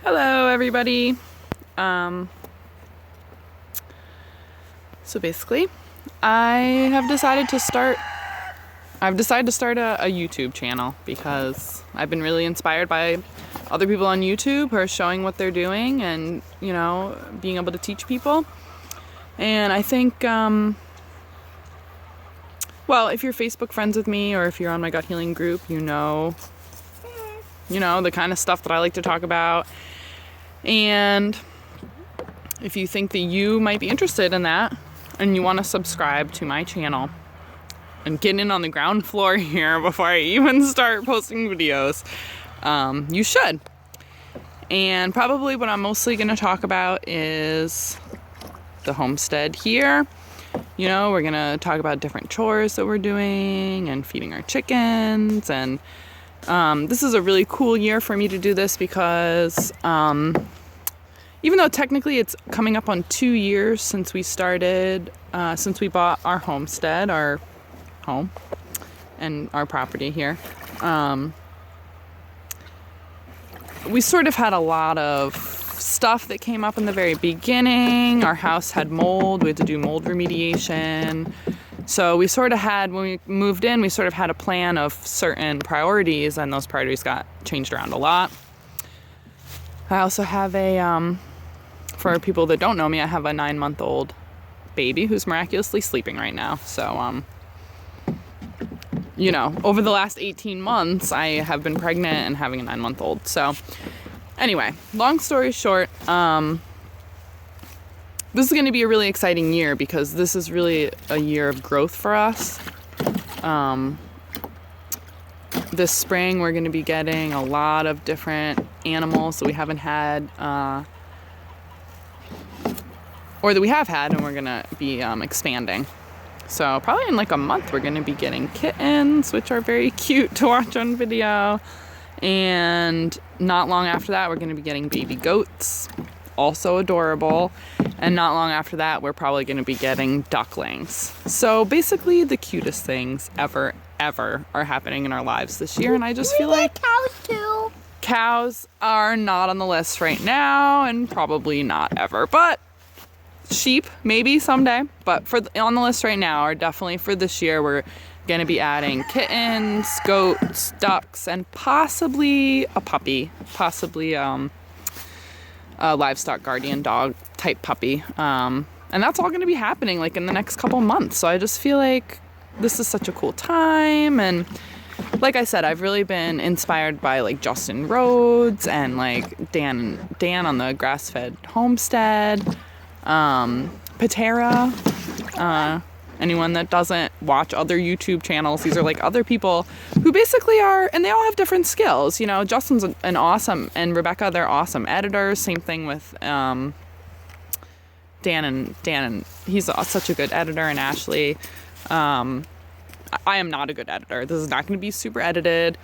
Hello everybody. So basically I've decided to start a YouTube channel because I've been really inspired by other people on YouTube who are showing what they're doing and, you know, being able to teach people. And I think, well, if you're Facebook friends with me or if you're on my gut healing group, you know the kind of stuff that I like to talk about. And if you think that you might be interested in that and you want to subscribe to my channel and get in on the ground floor here before I even start posting videos, you should. And probably what I'm mostly going to talk about is the homestead here. You know, we're going to talk about different chores that we're doing and feeding our chickens. And this is a really cool year for me to do this because even though technically it's coming up on 2 years since we bought our homestead, our home, and our property here, we sort of had a lot of stuff that came up in the very beginning. Our house had mold. We had to do mold remediation. So we sort of had, when we moved in, we sort of had a plan of certain priorities, and those priorities got changed around a lot. I also have for people that don't know me, I have a 9-month-old baby who's miraculously sleeping right now. So, you know, over the last 18 months, I have been pregnant and having a 9-month-old. So anyway, long story short, this is going to be a really exciting year because this is really a year of growth for us. This spring, we're going to be getting a lot of different animals that we haven't had, or that we have had, and we're going to be expanding. So probably in like a month, we're going to be getting kittens, which are very cute to watch on video. And not long after that, we're going to be getting baby goats, also adorable. And not long after that, we're probably going to be getting ducklings. So basically the cutest things ever are happening in our lives this year. And I just feel like cows too. Cows are not on the list right now and probably not ever. But sheep, maybe someday. But on the list right now are definitely for this year, we're going to be adding kittens, goats, ducks, and possibly a puppy. Possibly a livestock guardian dog type puppy. And that's all going to be happening like in the next couple months. So I just feel like this is such a cool time. And like I said, I've really been inspired by like Justin Rhodes and like Dan on the grass-fed homestead, Patera, anyone that doesn't watch other YouTube channels, these are like other people who basically are, and they all have different skills. You know, Justin's an awesome, and Rebecca, they're awesome editors. Same thing with Dan, and he's such a good editor, and Ashley. I am not a good editor. This is not going to be super edited.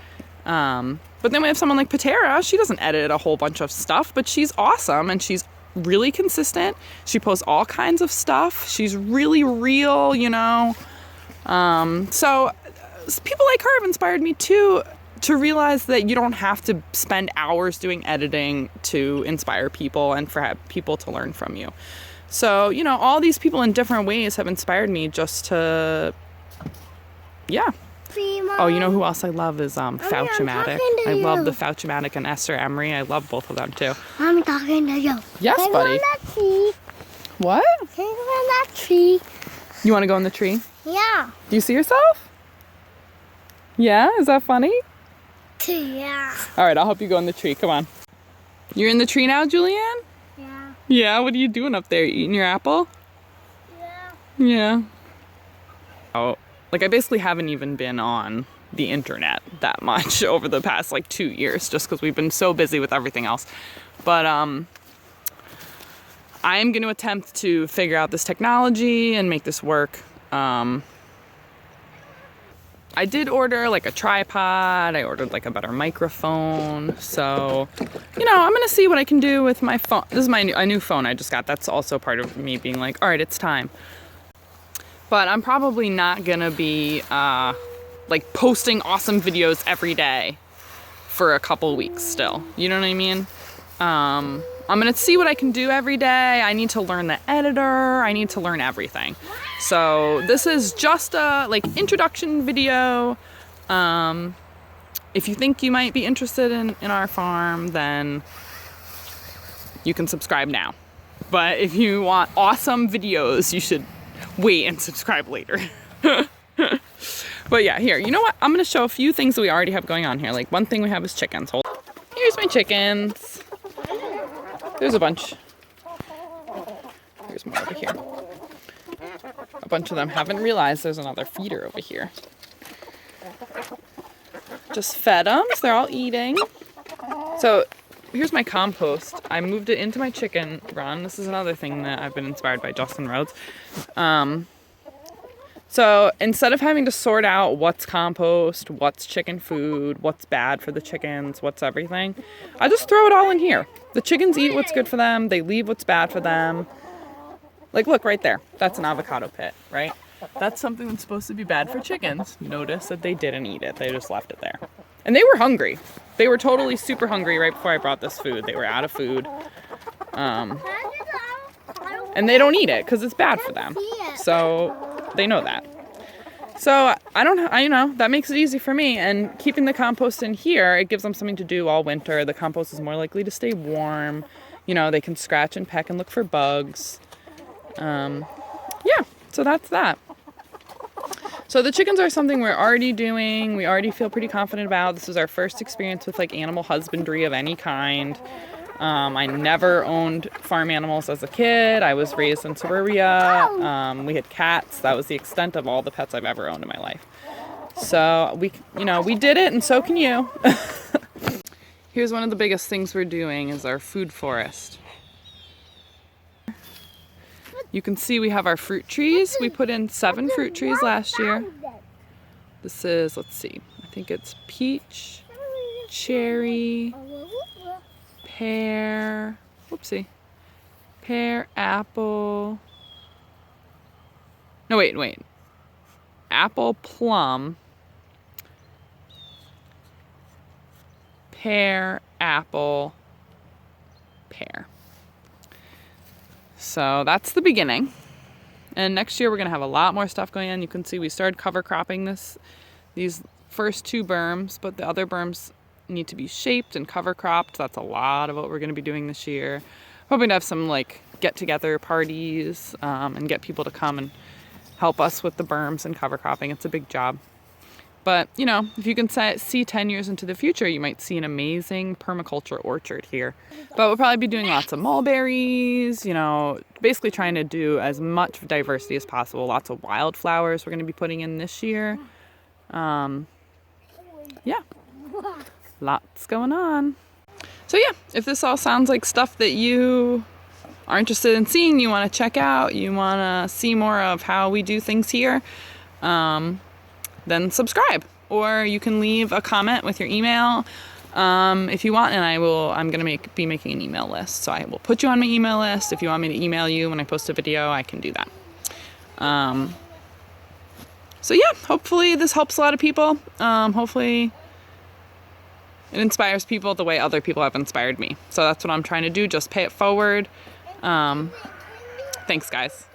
But then we have someone like Patera. She doesn't edit a whole bunch of stuff, but she's awesome, and she's really consistent. She posts all kinds of stuff. She's really real, you know. So people like her have inspired me too, to realize that you don't have to spend hours doing editing to inspire people and for people to learn from you. So, you know, all these people in different ways have inspired me just to, yeah. Oh, you know who else I love is Fauchematic. I love the Fauchematic and Esther Emery. I love both of them too. I'm talking to you. Yes, Can buddy. I go in that tree? What? Can I go in that tree? You want to go in the tree? Yeah. Do you see yourself? Yeah? Is that funny? Yeah. All right, I'll help you go in the tree. Come on. You're in the tree now, Julianne? Yeah. Yeah? What are you doing up there? Eating your apple? Yeah. Yeah. Oh, like I basically haven't even been on the internet that much over the past like 2 years just because we've been so busy with everything else. But I am going to attempt to figure out this technology and make this work. I did order like a tripod. I ordered like a better microphone. So, you know, I'm going to see what I can do with my phone. This is a new phone I just got. That's also part of me being like, all right, it's time. But I'm probably not going to be like posting awesome videos every day for a couple weeks still. You know what I mean? I'm gonna see what I can do every day. I need to learn the editor. I need to learn everything. So this is just a like introduction video. If you think you might be interested in our farm, then you can subscribe now. But if you want awesome videos, you should wait and subscribe later. But yeah, here, you know what? I'm gonna show a few things that we already have going on here. Like one thing we have is chickens. Here's my chickens. There's a bunch. There's more over here. A bunch of them haven't realized there's another feeder over here. Just fed them, so they're all eating. So here's my compost. I moved it into my chicken run. This is another thing that I've been inspired by Justin Rhodes. So instead of having to sort out what's compost, what's chicken food, what's bad for the chickens, what's everything, I just throw it all in here. The chickens eat what's good for them. They leave what's bad for them. Like, look right there. That's an avocado pit, right? That's something that's supposed to be bad for chickens. Notice that they didn't eat it. They just left it there. And they were hungry. They were totally super hungry right before I brought this food. They were out of food. And they don't eat it because it's bad for them. So they know that. So that makes it easy for me. And keeping the compost in here, it gives them something to do all winter. The compost is more likely to stay warm. You know, they can scratch and peck and look for bugs. Yeah, so that's that. So the chickens are something we're already doing. We already feel pretty confident about. This is our first experience with like animal husbandry of any kind. I never owned farm animals as a kid. I was raised in suburbia. We had cats. That was the extent of all the pets I've ever owned in my life. So we did it, and so can you. Here's one of the biggest things we're doing is our food forest. You can see we have our fruit trees. We put in 7 fruit trees last year. This is, let's see, I think it's peach, cherry, pear, pear, apple, no wait, apple, plum, pear, apple, pear. So that's the beginning. And next year we're gonna have a lot more stuff going on. You can see we started cover cropping these first 2 berms, but the other berms need to be shaped and cover cropped. That's a lot of what we're gonna be doing this year. Hoping to have some like get together parties and get people to come and help us with the berms and cover cropping. It's a big job. But, you know, if you can see 10 years into the future, you might see an amazing permaculture orchard here. But we'll probably be doing lots of mulberries, you know, basically trying to do as much diversity as possible. Lots of wildflowers we're going to be putting in this year. Yeah, lots going on. So yeah, if this all sounds like stuff that you are interested in seeing, you want to check out, you want to see more of how we do things here, then subscribe, or you can leave a comment with your email if you want, and I'm going to be making an email list. So I will put you on my email list. If you want me to email you when I post a video, I can do that. So yeah, hopefully this helps a lot of people. Hopefully it inspires people the way other people have inspired me. So that's what I'm trying to do, just pay it forward. Thanks, guys.